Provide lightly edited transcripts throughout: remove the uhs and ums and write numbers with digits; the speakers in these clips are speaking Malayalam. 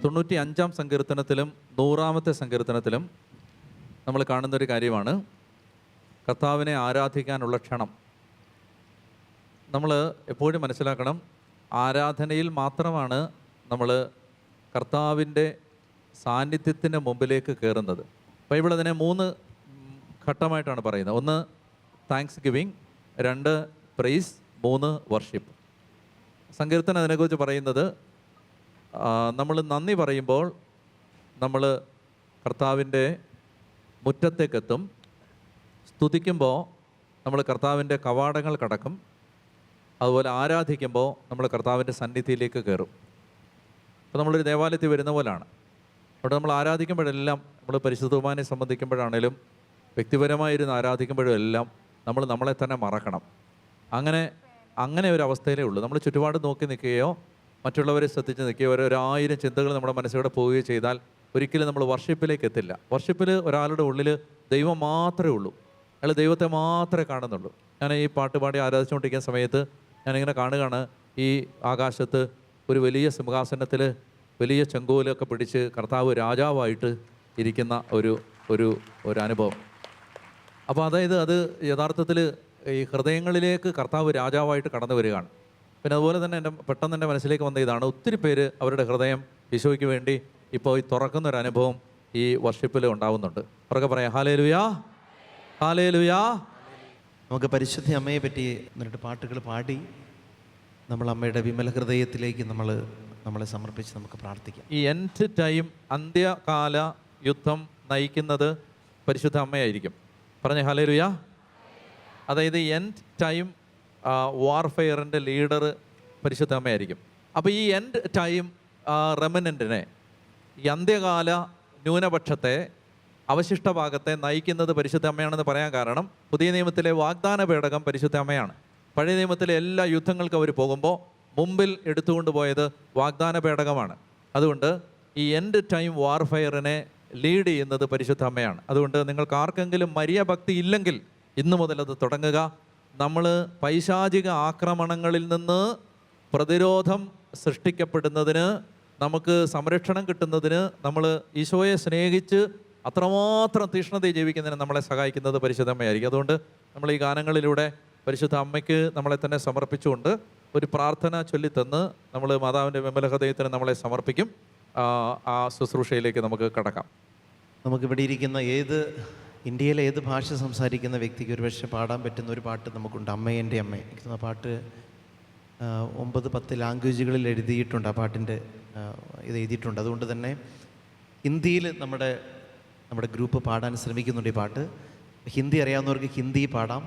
95-ാം സങ്കീർത്തനത്തിലും 100-ാമത്തെ സങ്കീർത്തനത്തിലും നമ്മൾ കാണുന്നൊരു കാര്യമാണ് കർത്താവിനെ ആരാധിക്കാനുള്ള ക്ഷണം. നമ്മൾ എപ്പോഴും മനസ്സിലാക്കണം, ആരാധനയിൽ മാത്രമാണ് നമ്മൾ കർത്താവിൻ്റെ സാന്നിധ്യത്തിൻ്റെ മുമ്പിലേക്ക് കയറുന്നത്. ബൈബിൾ അതിനെ 3 ഘട്ടമായിട്ടാണ് പറയുന്നത്. 1 താങ്ക്സ് ഗിവിങ്, 2 പ്രൈസ്, 3 വർഷിപ്പ്. സങ്കീർത്തനം അതിനെക്കുറിച്ച് പറയുന്നത്, നമ്മൾ നന്ദി പറയുമ്പോൾ നമ്മൾ കർത്താവിൻ്റെ മുറ്റത്തേക്കെത്തും. സ്തുതിക്കുമ്പോൾ നമ്മൾ കർത്താവിൻ്റെ കവാടങ്ങൾ കടക്കും. അതുപോലെ ആരാധിക്കുമ്പോൾ നമ്മൾ കർത്താവിൻ്റെ സന്നിധിയിലേക്ക് കയറും. അപ്പോൾ നമ്മളൊരു ദേവാലയത്തിൽ വരുന്ന പോലാണ്. അവിടെ നമ്മൾ ആരാധിക്കുമ്പോഴെല്ലാം, നമ്മൾ പരിശുദ്ധ കുർബാനയെ സംബന്ധിക്കുമ്പോഴാണേലും വ്യക്തിപരമായിരുന്ന് ആരാധിക്കുമ്പോഴും എല്ലാം നമ്മൾ നമ്മളെ തന്നെ മറക്കണം. അങ്ങനെ ഒരു അവസ്ഥയിലേ ഉള്ളൂ. നമ്മൾ ചുറ്റുപാട് നോക്കി നിൽക്കുകയോ മറ്റുള്ളവരെ ശ്രദ്ധിച്ച് നിൽക്കുകയോ 1000 ചിന്തകൾ നമ്മുടെ മനസ്സിലൂടെ പോവുകയോ ചെയ്താൽ ഒരിക്കലും നമ്മൾ വർഷിപ്പിലേക്ക് എത്തില്ല. വർഷിപ്പിൽ ഒരാളുടെ ഉള്ളിൽ ദൈവം മാത്രമേ ഉള്ളൂ. അയാൾ ദൈവത്തെ മാത്രമേ കാണുന്നുള്ളൂ. ഞാൻ ഈ പാട്ട് പാടി ആരാധിച്ചുകൊണ്ടിരിക്കുന്ന സമയത്ത് ഞാനിങ്ങനെ കാണുകയാണ്, ഈ ആകാശത്ത് ഒരു വലിയ സിംഹാസനത്തിൽ വലിയ ചെങ്കോലൊക്കെ പിടിച്ച് കർത്താവ് രാജാവായിട്ട് ഇരിക്കുന്ന ഒരു അനുഭവം. അപ്പോൾ അതായത് അത് യഥാർത്ഥത്തിൽ ഈ ഹൃദയങ്ങളിലേക്ക് കർത്താവ് രാജാവായിട്ട് കടന്നു വരികയാണ്. പിന്നെ അതുപോലെ തന്നെ പെട്ടെന്ന് എൻ്റെ മനസ്സിലേക്ക് വന്ന ഇതാണ്, ഒത്തിരി പേര് അവരുടെ ഹൃദയം ഈശോയ്ക്ക് വേണ്ടി ഇപ്പോൾ ഈ തുറക്കുന്നൊരു അനുഭവം ഈ വർഷിപ്പിൽ ഉണ്ടാവുന്നുണ്ട്. അവർക്ക് പറയാം ഹല്ലേലൂയാ, ഹല്ലേലൂയാ. നമുക്ക് പരിശുദ്ധ അമ്മയെ പറ്റി 2 പാട്ടുകൾ പാടി നമ്മൾ അമ്മയുടെ വിമല ഹൃദയത്തിലേക്ക് നമ്മളെ സമർപ്പിച്ച് നമുക്ക് പ്രാർത്ഥിക്കാം. ഈ എൻഡ് ടൈം, അന്ത്യകാല യുദ്ധം നയിക്കുന്നത് പരിശുദ്ധ അമ്മയായിരിക്കും. പറഞ്ഞ ഹല്ലേലൂയാ. അതായത് എൻഡ് ടൈം വാർഫെയറിൻ്റെ ലീഡർ പരിശുദ്ധ അമ്മയായിരിക്കും. അപ്പോൾ ഈ എൻഡ് ടൈം റെമനൻറ്റിനെ, ഈ അന്ത്യകാല ന്യൂനപക്ഷത്തെ, അവശിഷ്ട ഭാഗത്തെ നയിക്കുന്നത് പരിശുദ്ധ അമ്മയാണെന്ന് പറയാൻ കാരണം, പുതിയ നിയമത്തിലെ വാഗ്ദാന പേടകം പരിശുദ്ധ അമ്മയാണ്. പഴയ നിയമത്തിലെ എല്ലാ യുദ്ധങ്ങൾക്കും അവർ പോകുമ്പോൾ മുമ്പിൽ എടുത്തുകൊണ്ട് പോയത് വാഗ്ദാന പേടകമാണ്. അതുകൊണ്ട് ഈ എൻഡ് ടൈം വാർഫെയറിനെ ലീഡ് ചെയ്യുന്നത് പരിശുദ്ധ അമ്മയാണ്. അതുകൊണ്ട് നിങ്ങൾക്ക് ആർക്കെങ്കിലും മരിയ ഭക്തി ഇല്ലെങ്കിൽ ഇന്നു മുതൽ അത് തുടങ്ങുക. നമ്മൾ പൈശാചിക ആക്രമണങ്ങളിൽ നിന്ന് പ്രതിരോധം സൃഷ്ടിക്കപ്പെടുന്നതിന്, നമുക്ക് സംരക്ഷണം കിട്ടുന്നതിന്, നമ്മൾ ഈശോയെ സ്നേഹിച്ച് അത്രമാത്രം തീഷ്ണതയിൽ ജീവിക്കുന്നതിന് നമ്മളെ സഹായിക്കുന്നത് പരിശുദ്ധ അമ്മയായിരിക്കും. അതുകൊണ്ട് നമ്മൾ ഈ ഗാനങ്ങളിലൂടെ പരിശുദ്ധ അമ്മയ്ക്ക് നമ്മളെ തന്നെ സമർപ്പിച്ചുകൊണ്ട് ഒരു പ്രാർത്ഥന ചൊല്ലിത്തന്ന് നമ്മൾ മാതാവിൻ്റെ വിമല ഹൃദയത്തിന് നമ്മളെ സമർപ്പിക്കും. ആ ശുശ്രൂഷയിലേക്ക് നമുക്ക് കടക്കാം. നമുക്കിവിടെ ഇരിക്കുന്ന ഇന്ത്യയിലെ ഏത് ഭാഷ സംസാരിക്കുന്ന വ്യക്തിക്ക് ഒരുപക്ഷെ പാടാൻ പറ്റുന്ന ഒരു പാട്ട് നമുക്കുണ്ട്, അമ്മേൻ്റെ അമ്മ. ആ പാട്ട് 9-10 ലാംഗ്വേജുകളിൽ എഴുതിയിട്ടുണ്ട്. ആ പാട്ടിൻ്റെ ഇത് എഴുതിയിട്ടുണ്ട്. അതുകൊണ്ട് തന്നെ ഹിന്ദിയിൽ നമ്മുടെ ഗ്രൂപ്പ് പാടാൻ ശ്രമിക്കുന്നുണ്ട് ഈ പാട്ട്. ഹിന്ദി അറിയാവുന്നവർക്ക് ഹിന്ദി പാടാം,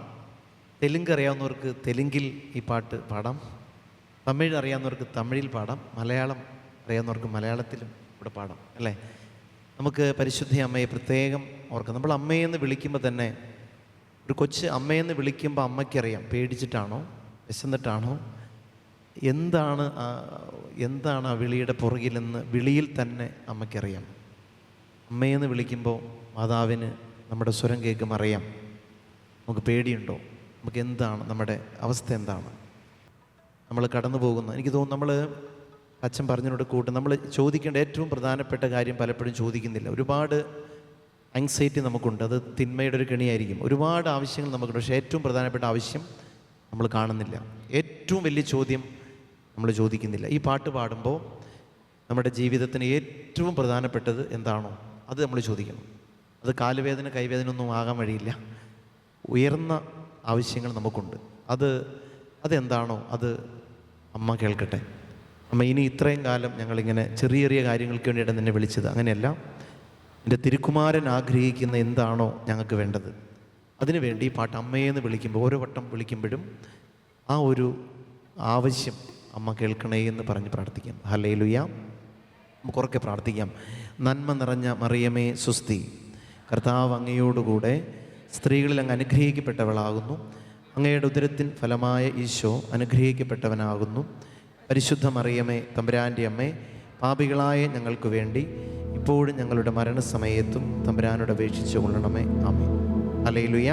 തെലുങ്ക് അറിയാവുന്നവർക്ക് തെലുങ്കിൽ ഈ പാട്ട് പാടാം, തമിഴ് അറിയാവുന്നവർക്ക് തമിഴിൽ പാടാം, മലയാളം അറിയാവുന്നവർക്ക് മലയാളത്തിലും ഇവിടെ പാടാം, അല്ലേ? നമുക്ക് പരിശുദ്ധ അമ്മയെ പ്രത്യേകം ഓർക്കാം. നമ്മൾ അമ്മയെന്ന് വിളിക്കുമ്പോൾ തന്നെ, ഒരു കൊച്ച് അമ്മയെന്ന് വിളിക്കുമ്പോൾ അമ്മയ്ക്കറിയാം പേടിച്ചിട്ടാണോ വിശന്നിട്ടാണോ എന്താണ് ആ വിളിയുടെ പുറകിലെന്ന് വിളിയിൽ തന്നെ അമ്മയ്ക്കറിയാം. അമ്മയെന്ന് വിളിക്കുമ്പോൾ മാതാവിന് നമ്മുടെ സ്വരം കേൾക്കുമ്പോൾ അറിയാം നമുക്ക് പേടിയുണ്ടോ, നമുക്ക് എന്താണ് നമ്മുടെ അവസ്ഥ, എന്താണ് നമ്മൾ കടന്നു പോകുന്നത്. എനിക്ക് തോന്നുന്നു നമ്മൾ അച്ഛൻ പറഞ്ഞതിനോട് കൂട്ടും നമ്മൾ ചോദിക്കേണ്ട ഏറ്റവും പ്രധാനപ്പെട്ട കാര്യം പലപ്പോഴും ചോദിക്കുന്നില്ല. ഒരുപാട് ആങ്സൈറ്റി നമുക്കുണ്ട്, അത് തിന്മയുടെ ഒരു കെണിയായിരിക്കും. ഒരുപാട് ആവശ്യങ്ങൾ നമുക്കുണ്ട്, പക്ഷേ ഏറ്റവും പ്രധാനപ്പെട്ട ആവശ്യം നമ്മൾ കാണുന്നില്ല. ഏറ്റവും വലിയ ചോദ്യം നമ്മൾ ചോദിക്കുന്നില്ല. ഈ പാട്ട് പാടുമ്പോൾ നമ്മുടെ ജീവിതത്തിന് ഏറ്റവും പ്രധാനപ്പെട്ടത് എന്താണോ അത് നമ്മൾ ചോദിക്കണം. അത് കാലുവേദന കൈവേദന ഒന്നും ആകാൻ വഴിയില്ല. ഉയർന്ന ആവശ്യങ്ങൾ നമുക്കുണ്ട്. അതെന്താണോ അത് അമ്മ കേൾക്കട്ടെ. അമ്മ, ഇനി ഇത്രയും കാലം ഞങ്ങളിങ്ങനെ ചെറിയ ചെറിയ കാര്യങ്ങൾക്ക് വേണ്ടിയിട്ട് നിന്നെ വിളിച്ചത്, അങ്ങനെയല്ല. എൻ്റെ തിരുക്കുമാരൻ ആഗ്രഹിക്കുന്ന എന്താണോ ഞങ്ങൾക്ക് വേണ്ടത്, അതിനുവേണ്ടി ഈ പാട്ട് അമ്മയെന്ന് വിളിക്കുമ്പോൾ, ഓരോ വട്ടം വിളിക്കുമ്പോഴും ആ ഒരു ആവശ്യം അമ്മ കേൾക്കണേ എന്ന് പറഞ്ഞ് പ്രാർത്ഥിക്കാം. ഹല്ലേലൂയ. നമുക്ക് ഉറക്കെ പ്രാർത്ഥിക്കാം. നന്മ നിറഞ്ഞ മറിയമേ സുസ്തി, കർത്താവ് അങ്ങയോടുകൂടെ സ്ത്രീകളിൽ അങ്ങ് അനുഗ്രഹിക്കപ്പെട്ടവളാകുന്നു. അങ്ങയുടെ ഉദരത്തിൻ ഫലമായ ഈശോ അനുഗ്രഹിക്കപ്പെട്ടവനാകുന്നു. പരിശുദ്ധ മറിയമേ തമ്പുരാൻ്റെ അമ്മേ, പാപികളായ ഞങ്ങൾക്ക് വേണ്ടി ഇപ്പോഴും ഞങ്ങളുടെ മരണസമയത്തും തമ്പുരാനോട് അപേക്ഷിച്ചു കൊള്ളണമേ. ആമേൻ. ഹല്ലേലൂയ.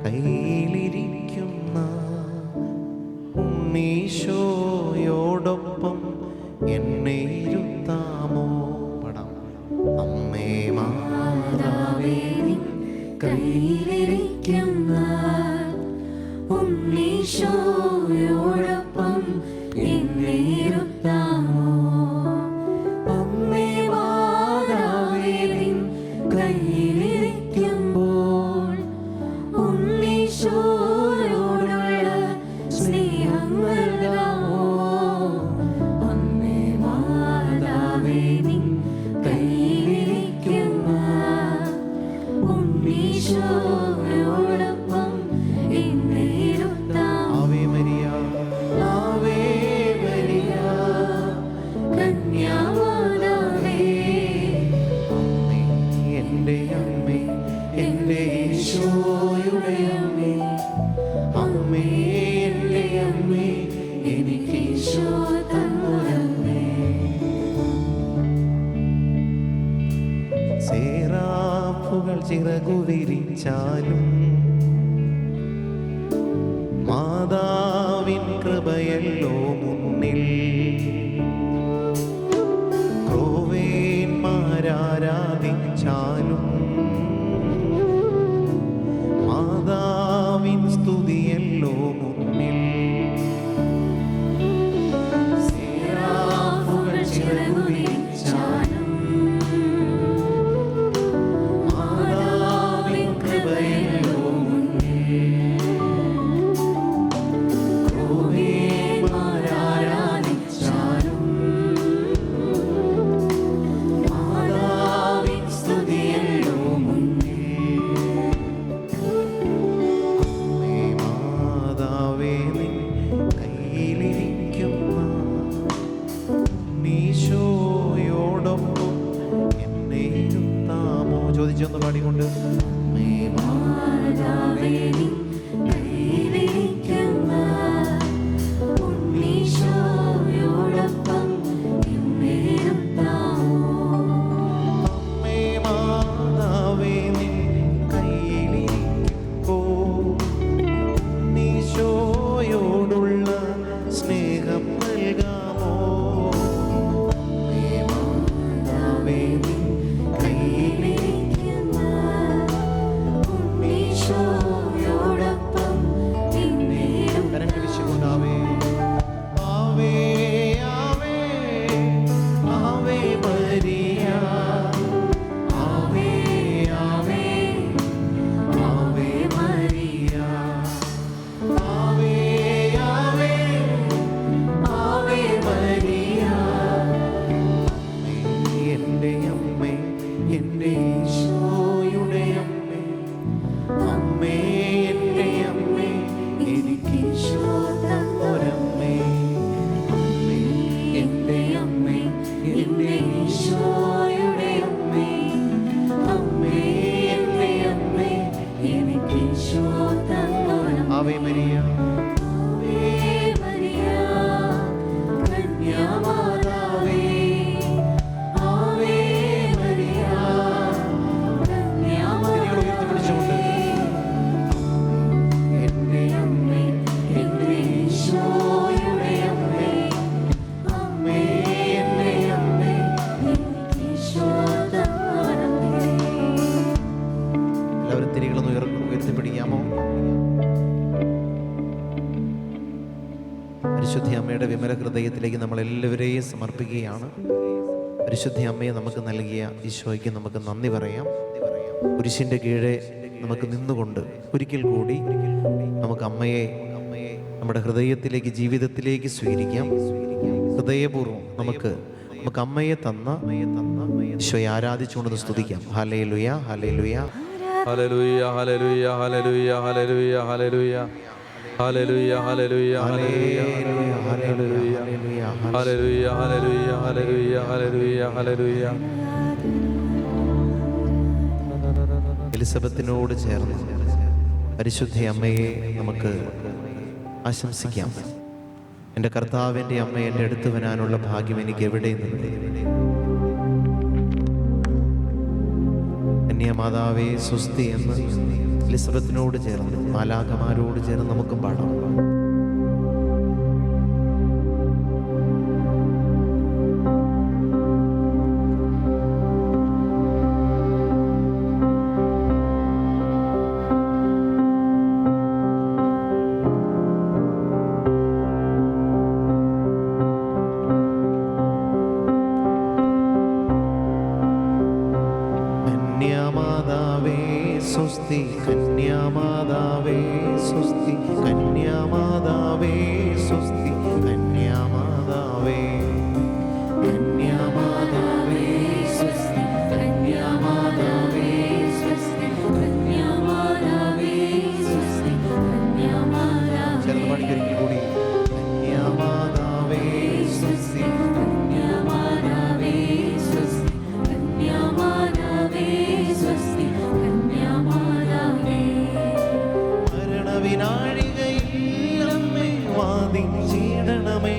കയ്യിലിരിക്കുന്ന ഉണ്ണീശോയോടൊപ്പം എന്നെ ഇരുത്താമോ? പടാം. അമ്മേ മാതാവേ നിൻ കയ്യിലിരിക്കുന്ന ഉണ്ണീശോയോടൊപ്പം എന്നെ ഇരുത്താമോ? അമ്മേ മാതാവേ നിൻ കയ്യിലിരിക്കുമ്പോൾ ഉണ്ണീശോയോടുള്ള സ്നേഹം നൽകാമോ? അമ്മേ മാതാവേ നിൻ കയ്യിലിരിക്കുന്ന ഉണ്ണീശോയോടൊപ്പം എന്നെ ഇരുത്താമോ? ആവേ മരിയ, ആവേ മരിയ, കന്യാമാതാവേ അമ്മേ എൻ്റെ അമ്മേ, എൻ്റെ ഈശോയുടെ അമ്മേ, അമ്മേ എൻ്റെ അമ്മേ, എനിക്ക് ഈശോ തന്നൊരമ്മേ. സേറാഫുകൾ ചിറകു വിരിച്ചാലും മാതാവിൻ കൃപയല്ലോ മുന്നിൽ. ക്രോവേന്മാരാരാധിച്ചാലും മാതാവിൻ സ്തുതിയല്ലോ മുന്നിൽ. സേറാഫുകൾ ചിറകു വിരിച്ചാലും മാതാവിൻ കൃപയല്ലോ ക്രോവേന്മാരാരാധിച്ചാലും മാതാവിൻ സ്തുതിയല്ലോ അമ്മേ മാതാവേ നിൻ കയ്യിലിരിക്കുന്ന ഈശോയോടൊപ്പം എന്നെ ഇരുത്താമോ? ചോദിച്ചൊന്ന് പാടിക്കൊണ്ട്. അമ്മേ മാതാവേ നിൻ കയ്യിലിരിക്കുന്ന ഉണ്ണീശോയോടൊപ്പം എന്നെ ഇരുത്താമോ? അമ്മേ മാതാവേ നിൻ കയ്യിലിരിക്കുമ്പോൾ ഈശോയോടുള്ള സ്നേഹം നൽകാമോ? അമ്മേ മാതാവേ നിൻ കയ്യിലിരിക്കുന്ന ഉണ്ണീശോയോടൊപ്പം എന്നെ ഇരുത്താമോ? കരങ്ങൾ വീശിക്കൊണ്ടാവേ. ആവേ ആവേ ആവേ മരിയ, ആവേ ആവേ ആവേ മരിയ, ആവേ ആവേ ആവേ മരിയ, അമ്മേ എൻ്റെ അമ്മേ, എൻ്റെ ഈശോയുടെ അമ്മേ, അമ്മേ എൻ്റെ അമ്മേ, എനിക്ക് ഈശോ തന്നൊരമ്മേ. അമ്മേ എൻ്റെ അമ്മേ, എൻ്റെ ഈശോയുടെ അമ്മേ, അമ്മേ എൻ്റെ അമ്മേ എനിക്ക് Isho തന്നൊരമ്മേ. Ave Maria, Ave Maria, കന്യാമാതാവേ ആവേ മരിയ, കൈകൾ ഉയർത്തിപ്പിടിച്ചുകൊണ്ട്. എൻ്റെ അമ്മേ എൻ്റെ ഈശോയുടെ അമ്മേ, അമ്മേ എൻ്റെ അമ്മേ എനിക്ക് ഈശോ തന്നൊരമ്മേ. എല്ലാവരും തിരികളൊന്ന് ഉയർത്തിപ്പിടിക്കാമോ? പരിശുദ്ധ അമ്മയുടെ വിമല ഹൃദയത്തിലേക്ക് നമ്മൾ എല്ലാവരെയും സമർപ്പിക്കുകയാണ്. പരിശുദ്ധ അമ്മയെ നമുക്ക് നൽകിയ ഈശോയ്ക്ക് നമുക്ക് നന്ദി പറയാം. കുരിശിൻ്റെ കീഴെ നമുക്ക് നിന്നുകൊണ്ട് ഒരിക്കൽ കൂടി നമുക്ക് അമ്മയെ നമ്മുടെ ഹൃദയത്തിലേക്ക്, ജീവിതത്തിലേക്ക് സ്വീകരിക്കാം. ഹൃദയപൂർവ്വം നമുക്ക് അമ്മയെ തന്ന ഈശോയെ ആരാധിച്ചുകൊണ്ട് സ്തുതിക്കാം. ഹല്ലേലൂയ, ഹല്ലേലൂയ. ഹല്ലേലൂയ ഹല്ലേലൂയ ഹല്ലേലൂയ ഹല്ലേലൂയ ഹല്ലേലൂയ ഹല്ലേലൂയ ഹല്ലേലൂയ ഹല്ലേലൂയ ഹല്ലേലൂയ ഹല്ലേലൂയ ഹല്ലേലൂയ ഹല്ലേലൂയ ഹല്ലേലൂയ. എലിസബത്തിനോട് ചേർന്ന് പരിശുദ്ധ അമ്മയെ നമുക്ക് ആശംസിക്കാം. എൻ്റെ കർത്താവിൻ്റെ അമ്മ എൻ്റെ അടുത്ത് വരാനുള്ള ഭാഗ്യം എനിക്ക് എവിടെ നിന്ന്? കന്യാമാതാവേ സ്വസ്തി എന്ന് എലിസബത്തിനോട് ചേർന്ന് മാലാഖമാരോട് ചേർന്ന് നമുക്കും പാടാം. കന്യാമാതാവേ സ്വസ്തി, കന്യാമാതാവേ സ്വസ്തി, കന്യാമാതാവേ സ്വസ്തി, കന്യാമാതാവേ, കന്യാമാതാവേ സ്വസ്തി, കന്യാമാതാവേ സ്വസ്തി, കന്യാമാതാവേ സ്വസ്തി, കന്യാമാതാവേ ചേർന്ന് പാടിക്കൊരിക്കൽ കൂടി. കന്യാമാതാവേ സ്വസ്തി, കന്യാമാതാവേ സ്വസ്തി, കന്യാമാതാവേ സ്വസ്തി, കന്യാമാതാവേ മരണവിനാഴികയിൽ അമ്മേ വാദിച്ചിടണമേ,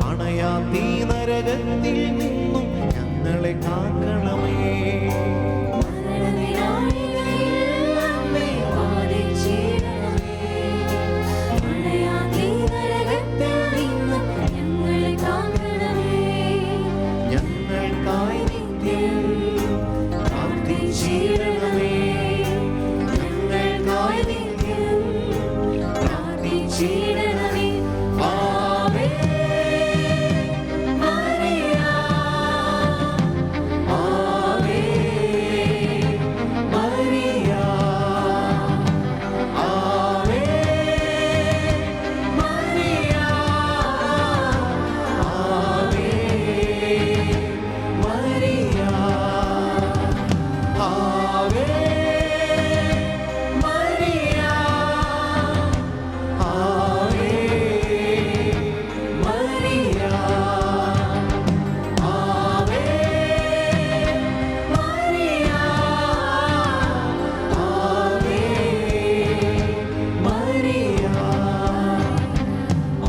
അണയാത്തീ നരകത്തിൽ നിന്നും ഞങ്ങളെ കാക്കണമേ. മരണവിനാഴികയിൽ അമ്മേ വാദിച്ചിടണമേ, അണയാത്തീ നരകത്തിൽ നിന്നും ഞങ്ങളെ കാക്കണമേ. ഞങ്ങൾക്കായി നിത്യം പ്രാർത്ഥിച്ചിടണമേ, ഞങ്ങൾക്കായി നിത്യം പ്രാർത്ഥിച്ചിടണമേ. ആവേ മറിയ, ആവേ മറിയ, ആവേ മറിയ, ആവേ മറിയ, ആവേ മറിയ, ആവേ മറിയ, ആവേ മറിയ,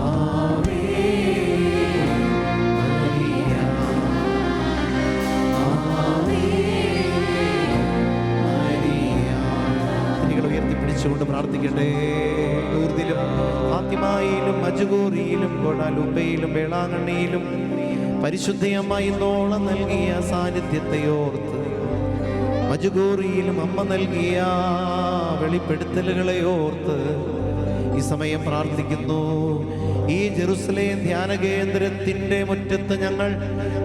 ആവേ മറിയ, ആവേ കൈകൾ ഉയർത്തിപ്പിടിച്ചുകൊണ്ട് പ്രാർത്ഥിക്കട്ടെ. ഊർദിലും ഫാത്തിമായിലും മജ്ഗൂറിയിലും ഗോഡാലുബയിലും വേളാങ്കണ്ണിയിലും പരിശുദ്ധയമ്മ ഇന്നോളം നൽകിയ സാന്നിധ്യത്തെ ഓർത്ത്, മജ്ഗൂറിയിലും അമ്മ നൽകിയ വെളിപ്പെടുത്തലുകളെ ഓർത്ത് ഈ സമയം പ്രാർത്ഥിക്കുന്നു. ഈ ജെറുസലേം ധ്യാന കേന്ദ്രത്തിൻ്റെ മുറ്റത്ത് ഞങ്ങൾ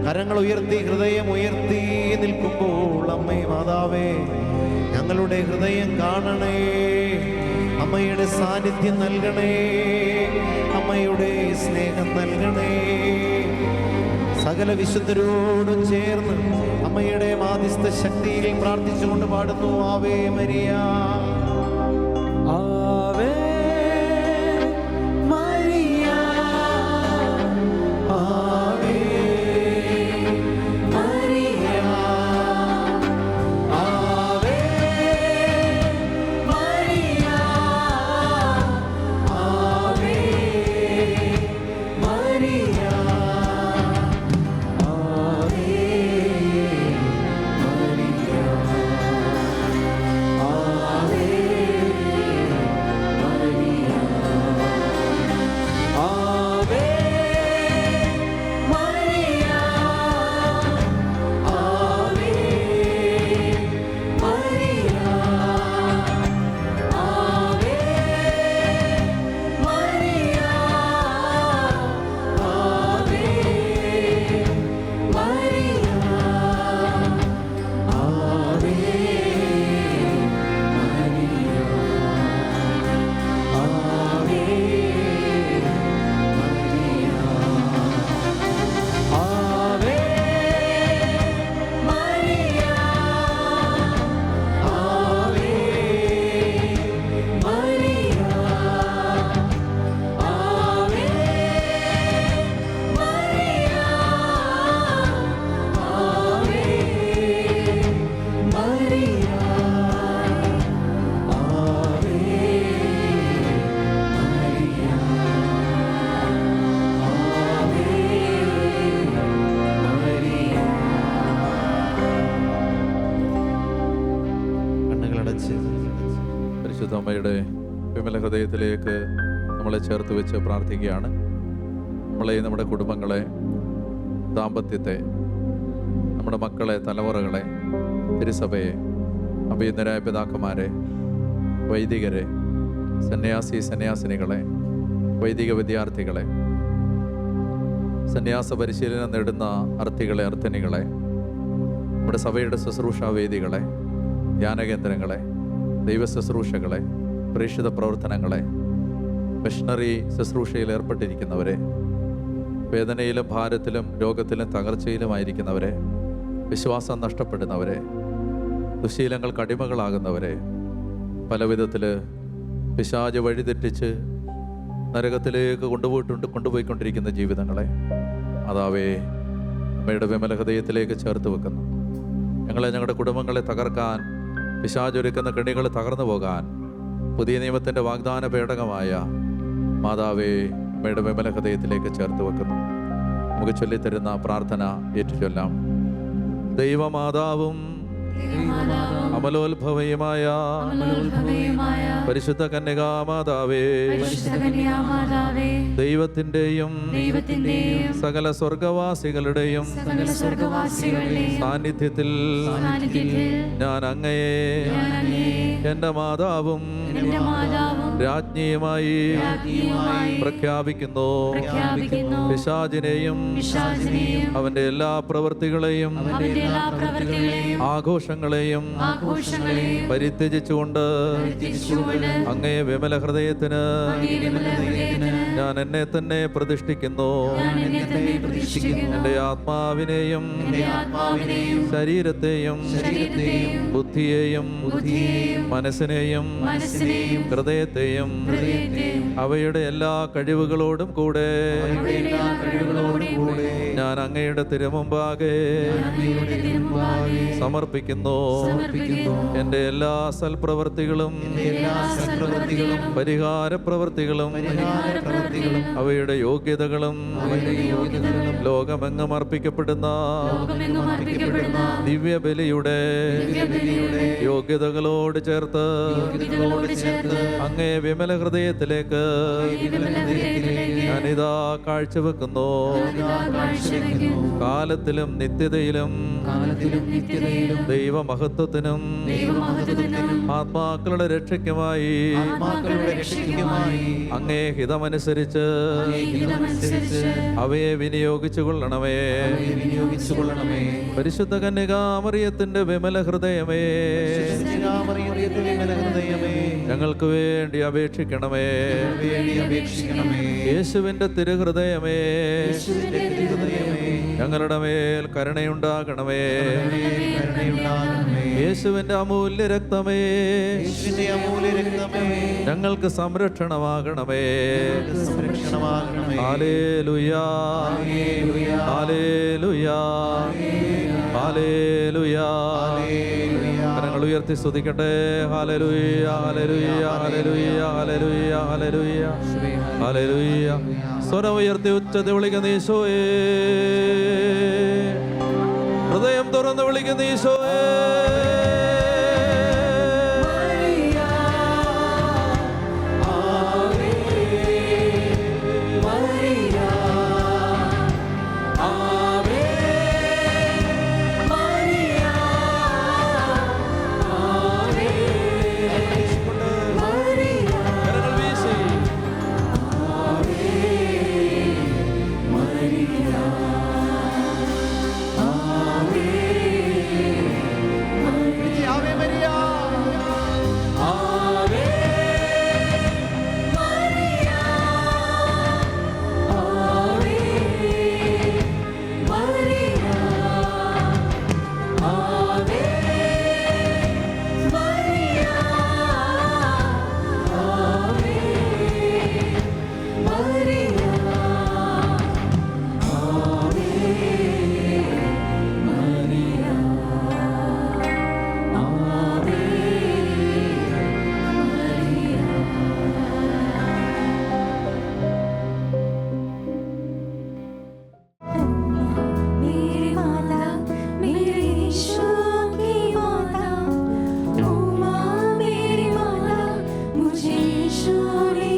കരങ്ങൾ ഉയർത്തി ഹൃദയം ഉയർത്തി നിൽക്കുമ്പോൾ അമ്മേ മാതാവേ, ഞങ്ങളുടെ ഹൃദയം കാണണേ, അമ്മയുടെ സാന്നിധ്യം നൽകണേ, അമ്മയുടെ സ്നേഹം നൽകണേ. സകല വിശുദ്ധരോടും ചേർന്ന് അമ്മയുടെ മാധ്യസ്ഥ ശക്തിയിൽ പ്രാർത്ഥിച്ചുകൊണ്ട് പാടുന്നു. Ave Maria, Ave Maria, Ave Maria, Ave Maria, Ave Maria, Ave Maria, ആവേ ദൈവമ്മയുടെ വിമല ഹൃദയത്തിലേക്ക് നമ്മളെ ചേർത്ത് വെച്ച് പ്രാർത്ഥിക്കുകയാണ്. നമ്മളെ നമ്മുടെ കുടുംബങ്ങളെ, ദാമ്പത്യത്തെ, നമ്മുടെ മക്കളെ, തലമുറകളെ, തിരുസഭയെ, അഭിനന്ദരായ പിതാക്കന്മാരെ, വൈദികരെ, സന്യാസിനികളെ, വൈദിക വിദ്യാർത്ഥികളെ, സന്യാസ പരിശീലനം നേടുന്ന അർത്ഥികളെ, അർത്ഥിനികളെ, നമ്മുടെ സഭയുടെ ശുശ്രൂഷാ വേദികളെ, ധ്യാനകേന്ദ്രങ്ങളെ, ദൈവ ശുശ്രൂഷകളെ, പ്രേക്ഷിത പ്രവർത്തനങ്ങളെ, മിഷണറി ശുശ്രൂഷയിൽ ഏർപ്പെട്ടിരിക്കുന്നവരെ, വേദനയിലും ഭാരത്തിലും രോഗത്തിലും തകർച്ചയിലുമായിരിക്കുന്നവരെ, വിശ്വാസം നഷ്ടപ്പെടുന്നവരെ, ദുശീലങ്ങൾക്ക് അടിമകളാകുന്നവരെ, പല വിധത്തിൽ പിശാച് വഴിതെറ്റിച്ച് നരകത്തിലേക്ക് കൊണ്ടുപോയിക്കൊണ്ടിരിക്കുന്ന ജീവിതങ്ങളെ അതാവേ അമ്മയുടെ വിമല ഹൃദയത്തിലേക്ക് ചേർത്ത് വെക്കുന്നു. ഞങ്ങളുടെ കുടുംബങ്ങളെ തകർക്കാൻ പിശാച് ഒരുക്കുന്ന കെണികൾ തകർന്നു പോകാൻ പുതിയ നിയമത്തിൻ്റെ വാഗ്ദാന പേടകമായ മാതാവേ അമ്മയുടെ വിമല ഹൃദയത്തിലേക്ക് ചേർത്ത് വെക്കുന്നു. നമുക്ക് ചൊല്ലിത്തരുന്ന പ്രാർത്ഥന ഏറ്റുചൊല്ലാം. ദൈവമാതാവും അമലോത്ഭവയുമായ പരിശുദ്ധ കന്യകാമാതാവേ, ദൈവത്തിന്റെയും സകല സ്വർഗവാസികളുടെയും സാന്നിധ്യത്തിൽ ഞാൻ അങ്ങയെ എന്റെ മാതാവും രാജ്ഞിയുമായി പ്രഖ്യാപിക്കുന്നു. പിശാചിനെയും അവന്റെ എല്ലാ പ്രവൃത്തികളെയും ആഘോഷങ്ങളെയും പരിത്യജിച്ചുകൊണ്ട് അങ്ങേ വിമല ഹൃദയത്തിന് ഞാൻ എന്നെ തന്നെ പ്രതിഷ്ഠിക്കുന്നു. എന്റെ ആത്മാവിനെയും ശരീരത്തെയും ബുദ്ധിയെയും മനസ്സിനെയും ഹൃദയത്തെയും അവയുടെ എല്ലാ കഴിവുകളോടും കൂടെ ഞാൻ അങ്ങയുടെ തിരുമുമ്പാകെ സമർപ്പിക്കുന്നു. എന്റെ എല്ലാ സൽപ്രവർത്തികളും പരിഹാര പ്രവർത്തികളും അവയുടെ യോഗ്യതകളും ലോകമെങ്ങും അർപ്പിക്കപ്പെടുന്ന ദിവ്യബലിയുടെ യോഗ്യതകളോട് ചേർത്ത് അങ്ങേ വിമല ഹൃദയത്തിലേക്ക് ഞാനിതാ കാഴ്ചവെക്കുന്നു. കാലത്തിലും നിത്യതയിലും ദൈവമഹത്വത്തിനും ആത്മാക്കളുടെ രക്ഷയ്ക്കുമായി അങ്ങേ ഹിതമനുസരിച്ച് അവയെ വിനിയോഗിച്ചു കൊള്ളണമേ. പരിശുദ്ധ കന്യകാമറിയത്തിന്റെ വിമല ഹൃദയമേ, ഞങ്ങൾക്ക് വേണ്ടി അപേക്ഷിക്കണമേ. യേശുവിന്റെ തിരുഹൃദയമേ, ഞങ്ങളുടെ മേൽ കരുണയുണ്ടാകണമേ. യേശുവിന്റെ അമൂല്യ രക്തമേ, ഞങ്ങൾക്ക് സംരക്ഷണമാകണമേ. ഹല്ലേലൂയാ, ഹല്ലേലൂയാ, ഹല്ലേലൂയാ. കരങ്ങൾ ഉയർത്തി സ്തുതിക്കട്ടെ. ഹല്ലേലൂയാ, ഹല്ലേലൂയാ, ഹല്ലേലൂയാ, ഹല്ലേലൂയാ, ഹല്ലേലൂയാ, ഹല്ലേലൂയാ. സ്വരം ഉയർത്തി ഉച്ചത്തിൽ വിളിക്കുന്ന ഈശോയേ, ഹൃദയം തുറന്ന് വിളിക്കുന്ന ഈശോയേ. യേശുവേ